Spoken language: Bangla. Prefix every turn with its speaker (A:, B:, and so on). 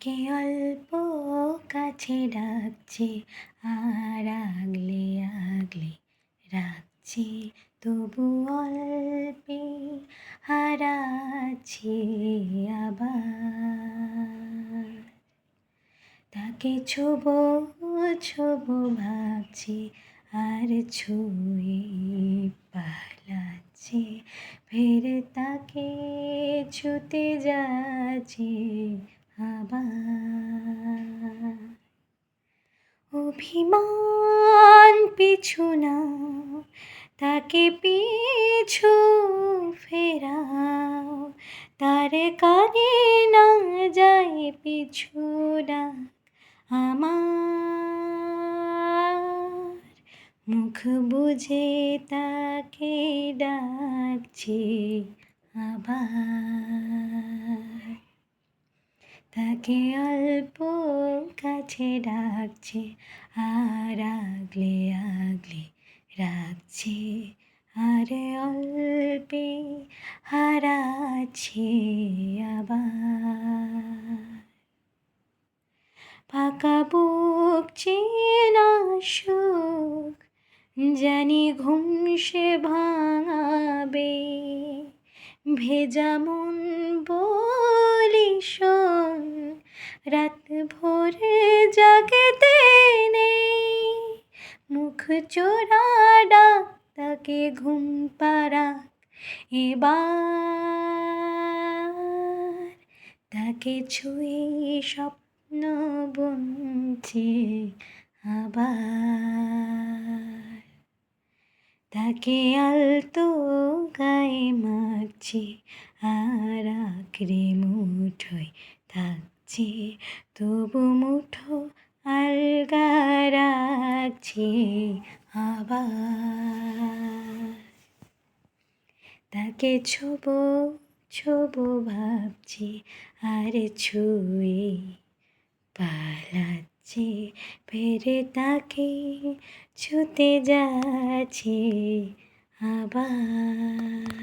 A: তাকে অল্প কাছে ডাকছে আর আগলে আগলে রাখছে, তবু অল্পে হারাচ্ছে আবার। তাকে ছোবো ছোবো ভাবছে আর ছুঁয়ে পালাচ্ছে, ফের তাকে ছুতে যাচ্ছে আবার। অভিমান পিছু নাও, তাকে পিছু ফেরাও, তার কানে না যায় পিছু ডাক আমার। মুখ বুজে তাকে ডাকছে আবার। তাকে অল্প কাছে ডাকছে আর আগলে আগলে রাখছে, আর অল্পে হারাচ্ছে আবার। ফাঁকা বুক চেনা সুখ জানি ঘুম সে ভাঙাবে, ভেজা মন বলি শোন রাত ভোরে জাগতে নেই। মুখ চোরা ডাক তাকে ঘুম পাড়াক এবার। তাকে ছুঁয়ে স্বপ্ন বুনছে আবার। তাকে আলতো গায়ে মাখছে আর আঁকড়ে মুঠোয় থাকছে, তবু মুঠো আলগা রাখছে আবার। তাকে ছোবো ছোবো ভাবছে আর ছুঁয়ে পালাচ্ছে, ফের তাকে ছুতে যাচ্ছে আবার।